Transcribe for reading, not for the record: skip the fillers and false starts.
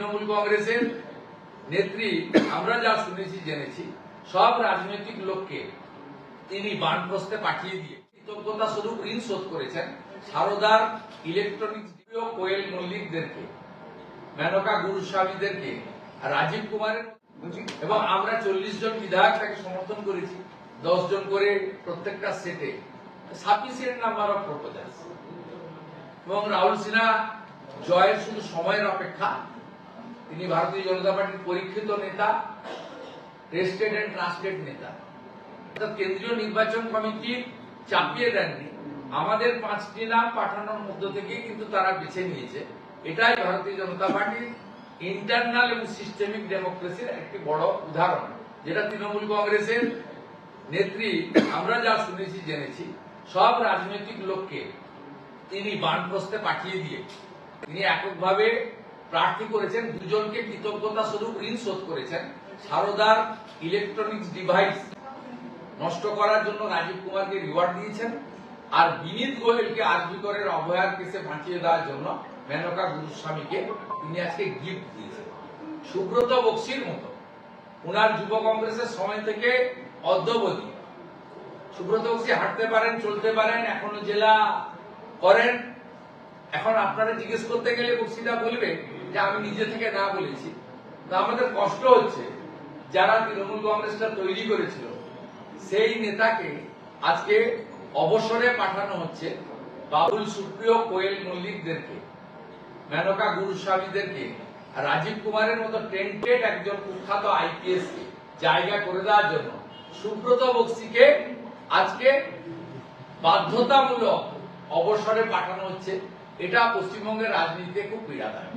তৃণমূল কংগ্রেসের নেত্রী আমরা যা শুনেছি জেনেছি সব রাজনৈতিক লোককে তিনি বানপ্রস্থে পাঠিয়ে দিয়ে কৃতজ্ঞতা স্বরূপ ঋণ শোধ করেছেন সারদার ইলেকট্রনিক্স ডিও কোয়েল মল্লিকদেরকে, মেনকা গুরুস্বামীদেরকে, রাজীব কুমারের এবং আমরা 40 জন বিধায়ক তাকে সমর্থন করেছি, 10 জন করে প্রত্যেকটা সেটে সাফিসিয়েন্ট নাম্বার অফ প্রপোজালস। এবং রাহুল সিনহা জয়ের শুধু সময়ের অপেক্ষা। তিনি ভারতীয় জনতা পার্টির পরীক্ষিত নেতা, টেস্টেড এন্ড ট্রাস্টেড নেতা। কেন্দ্রীয় নির্বাচন কমিটি চাপিয়ে দেননি, আমাদের 5টি নাম পাঠানোর মধ্য থেকে কিন্তু তারা বেছে নিয়েছে। এটাই ভারতীয় জনতা পার্টির ইন্টারনাল এবং সিস্টেমিক ডেমোক্রেসির একটি বড় উদাহরণ, যেটা তৃণমূল কংগ্রেসের নেত্রী আমরা যা শুনেছি জেনেছি সব রাজনৈতিক লোককে তিনি বানপ্রস্থে পাঠিয়ে দিয়ে তিনি এককভাবে প্রার্থী করেছেন। 2 জনকে কৃতজ্ঞতা স্বরূপ ঋণ শোধ করেছেন। সারদার ইলেকট্রনিক্স ডিভাইস নষ্ট করার জন্য রাজীব কুমারকে রিওয়ার্ড দিয়েছেন, আর বিনীত গোয়েলকে আরজি করের অভয়ার কেসে বাঁচিয়ে দেওয়ার জন্য মেনকা গুরুস্বামীকে তিনি আজকে গিফট দিয়েছেন। সুব্রত বক্সির মতো উনার যুব কংগ্রেসের সময় থেকে অদ্যাবধি সুব্রত বক্সি হাঁটতে পারেন, চলতে পারেন, এখনো জেলা করেন। এখন আপনারা জিজ্ঞেস করতে গেলে বক্সিটা বলবে যে আমি নিজে থেকে না বলেছি। তা আমাদের কষ্ট হচ্ছে যারা তৃণমূল কংগ্রেসটা তৈরি করেছিল সেই নেতাকে আজকে অবসরে পাঠানো হচ্ছে। বাবুল সুপ্রিয়, কোয়েল মল্লিকদেরকে, মেনকা গুরুস্বামীদেরকে, রাজীব কুমারের মতো টেন্টেড একজন কুখ্যাত আইপিএস কে জায়গা করে দেওয়ার জন্য সুব্রত বক্সিকে আজকে বাধ্যতামূলক অবসরে পাঠানো হচ্ছে। এটা পশ্চিমবঙ্গের রাজনীতিতে খুব পীড়াদায়ক।